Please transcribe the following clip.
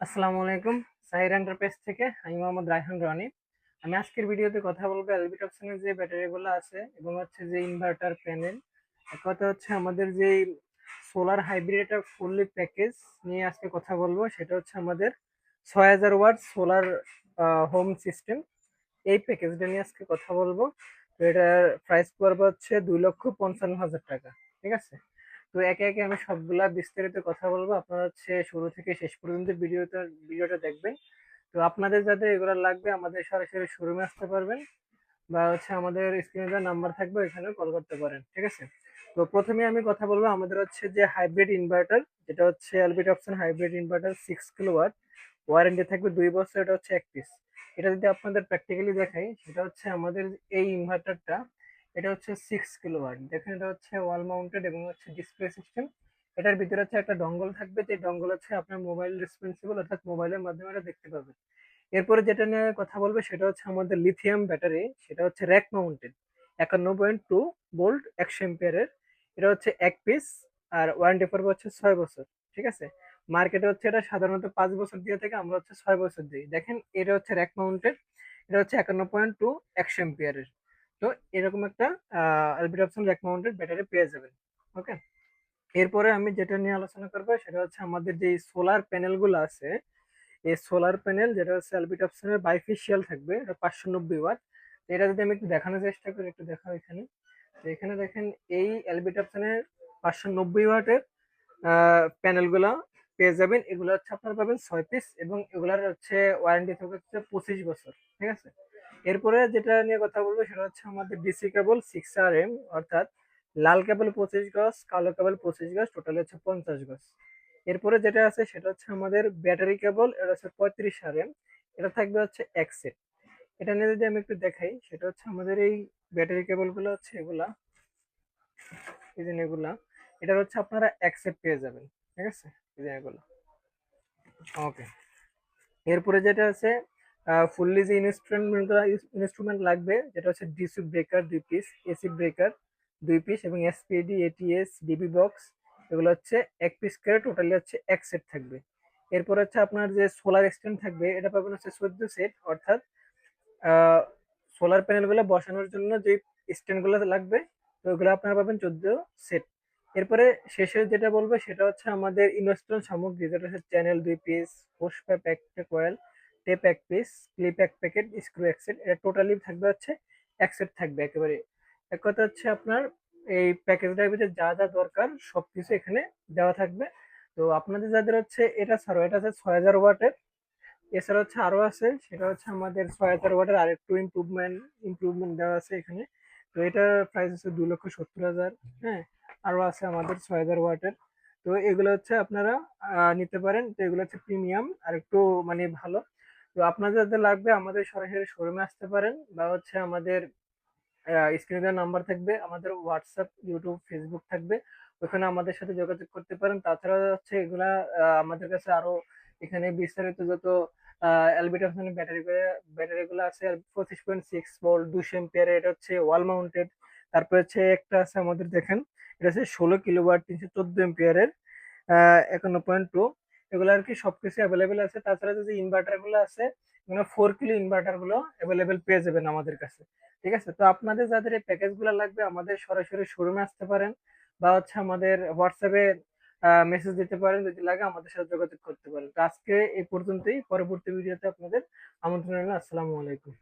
আসসালামু আলাইকুম। সাহির এন্টারপ্রাইজ থেকে আমি মোহাম্মদ রায়হান রনি। আমি আজকের ভিডিওতে কথা বলবো এলবি টপসনের যে ব্যাটারিগুলো আছে এবং হচ্ছে যে ইনভার্টার প্যানেল, এক কথা হচ্ছে আমাদের যে সোলার হাইব্রিড একটা ফুললি প্যাকেজ নিয়ে আজকে কথা বলবো। সেটা হচ্ছে আমাদের ৬০০০ ওয়াট সোলার হোম সিস্টেম। এই প্যাকেজটা নিয়ে আজকে কথা বলবো। তো এটার প্রাইস পড়বে হচ্ছে ২,৫৫,০০০ টাকা। ঠিক আছে? তো একে একে আমি সবগুলা বিস্তারিত কথা বলবো। আপনারা হচ্ছে শুরু থেকে শেষ পর্যন্ত ভিডিওটা দেখবেন। তো আপনাদের যাদের এগুলো লাগবে আমাদের সরাসরি শোরুমে আসতে পারবেন, বা হচ্ছে আমাদের স্ক্রিনে যে নাম্বার থাকবে এখানে কল করতে পারেন। ঠিক আছে? তো প্রথমে আমি কথা বলবো আমাদের হচ্ছে যে হাইব্রিড ইনভার্টার, যেটা হচ্ছে Elbit option hybrid inverter 6 kilowatt, warranty থাকবে 2 বছর। এটা হচ্ছে এক পিস। এটা যদি আপনাদের প্র্যাকটিক্যালি দেখাই, সেটা হচ্ছে আমাদের এই ইনভার্টারটা, এটা হচ্ছে 6 কিলোওয়াট। দেখেন এটা হচ্ছে ওয়াল মাউন্টেড এবং হচ্ছে ডিসপ্লে সিস্টেম। এটার ভিতরে হচ্ছে একটা ডঙ্গল থাকবে, যে ডঙ্গল হচ্ছে আপনার মোবাইল রেসপন্সিবল, অর্থাৎ মোবাইলের মাধ্যমে এটা দেখতে পাবেন। এরপরে যেটা নিয়ে কথা বলবো সেটা হচ্ছে আমাদের লিথিয়াম ব্যাটারি। সেটা হচ্ছে র্যাক মাউন্টেড 51.2 ভোল্ট 100 এম্পিয়ারের। এটা হচ্ছে এক পিস, আর ওয়ারেন্টি পড়বে হচ্ছে 6 বছর। ঠিক আছে? মার্কেটে হচ্ছে এটা সাধারণত 5 বছর দিয়ে থাকে, আমরা হচ্ছে 6 বছর দিই। দেখেন এটা হচ্ছে র্যাক মাউন্টেড, এটা হচ্ছে 51.2 100 এম্পিয়ারের। তো এরকম একটা আলবিট অপশন র্যাক মাউন্টেড ব্যাটারি পেয়ে যাবেন। ওকে। এরপরে আমি যেটা নিয়ে আলোচনা করবো সেটা হচ্ছে আমাদের যে সোলার প্যানেল গুলো আছে। এই সোলার প্যানেল যেটা হচ্ছে অ্যালবিট অপশনের বাইফেশিয়াল থাকবে, এটা 590 ওয়াট। এটা যদি আমি একটু দেখানোর চেষ্টা করি, একটু দেখাও এখানে। তো এখানে দেখেন এই অ্যালবিট অপশনের 590 ওয়াটের প্যানেলগুলো পেয়ে যাবেন। এগুলো হচ্ছে আপনারা পাবেন 6 পিস, এবং এগুলার হচ্ছে ওয়ারেন্টি থাকবে হচ্ছে 25 বছর। ঠিক আছে? এরপরে যেটা নিয়ে কথা বলবো সেটা হচ্ছে আমাদের ডিসি কেবল 6 RM, অর্থাৎ লাল কেবল 25 গজ, কালো কেবল 25 গজ, টোটাল হচ্ছে 50 গজ। এরপরে যেটা আছে সেটা হচ্ছে আমাদের ব্যাটারি কেবল, এটা হচ্ছে 35 RM। এটা থাকবে হচ্ছে এক সেট। এটা নিয়ে যদি আমি একটু দেখাই, সেটা হচ্ছে আমাদের এই ব্যাটারি কেবল গুলো হচ্ছে এগুলা, এই যে এগুলা, এটা হচ্ছে আপনারা এক সেট পেয়ে যাবেন। ঠিক আছে? এই যে এগুলা। ওকে। এরপরে যেটা আছে ফুললি যে ইনস্ট্রুমেন্ট লাগবে, যেটা হচ্ছে DC breaker 2 piece, AC breaker 2 piece, এবং এসপিডি, এটিএস, ডিবি বক্স, এগুলো হচ্ছে এক পিস করে টোটালি হচ্ছে এক সেট থাকবে। এরপর হচ্ছে আপনার যে সোলার এক্সটেন্ড থাকবে, এটা পাবেন হচ্ছে 14 সেট, অর্থাৎ সোলার প্যানেল গুলো বসানোর জন্য যে স্ট্যান্ড গুলো লাগবে, তো ওগুলো আপনারা পাবেন 14 সেট। এরপরে শেষে যেটা বলবো সেটা হচ্ছে আমাদের ইনস্টল সামগ্রী, যেটা হচ্ছে চ্যানেল 2 পিস, হোস পাইপ এক কয়েল, টেপ এক পিস, ক্লিপ এক প্যাকেট, স্ক্রু এক সেট। এটা টোটালি থাকবে হচ্ছে এক সেট থাকবে একেবারে। এক কথা হচ্ছে আপনার এই প্যাকেজটার ভিতরে যা যা দরকার সবকিছু এখানে দেওয়া থাকবে। তো আপনাদের যাদের হচ্ছে এটা ছাড়াও, এটা হচ্ছে ৬০০০ ওয়াটের, এছাড়া হচ্ছে আরো আছে, সেটা হচ্ছে আমাদের ৬০০০ ওয়াটের আরেকটু ইমপ্রুভমেন্ট দেওয়া আছে এখানে। তো এটার প্রাইস হচ্ছে ২,৭০,০০০। হ্যাঁ, আরো আছে আমাদের ৬০০০ ওয়াটের। তো এগুলো হচ্ছে আপনারা নিতে পারেন। তো এগুলো হচ্ছে প্রিমিয়াম আর একটু মানে ভালো। তো আপনাদের যাদের লাগবে আমাদের সরাসরি শোরুমে আসতে পারেন, বা হচ্ছে আমাদের স্ক্রিনে দেওয়া নাম্বার থাকবে, আমাদের হোয়াটসঅ্যাপ, ইউটিউব, ফেসবুক থাকবে, ওখানে আমাদের সাথে যোগাযোগ করতে পারেন। তাছাড়া হচ্ছে এগুলা আমাদের কাছে আরো এখানে বিস্তারিত যত অ্যালবিটার ব্যাটারি গুলো আছে, 25.6 ভোল্ট 200 এম্পিয়ার, এটা হচ্ছে ওয়াল মাউন্টেড। তারপর হচ্ছে একটা আছে আমাদের, দেখেন এটা হচ্ছে 16 কিলোওয়াট 314 এম্পিয়ারের 51.2। এগুলো আর কি সবকিছু অ্যাভেলেবেল আছে। তাছাড়া যদি ইনভার্টার গুলো আছে, 4 কিলো ইনভার্টার গুলো অ্যাভেলেবেল পেয়ে যাবেন আমাদের কাছে। ঠিক আছে? তো আপনাদের যাদের এই প্যাকেজ গুলো লাগবে আমাদের সরাসরি শোরুমে আসতে পারেন, বা হচ্ছে আমাদের হোয়াটসঅ্যাপে মেসেজ দিতে পারেন, যদি লাগে আমাদের সাথে যোগাযোগ করতে পারেন। তো আজকে এই পর্যন্তই। পরবর্তী ভিডিওতে আপনাদের আমন্ত্রণ রইলো। আসসালামু আলাইকুম।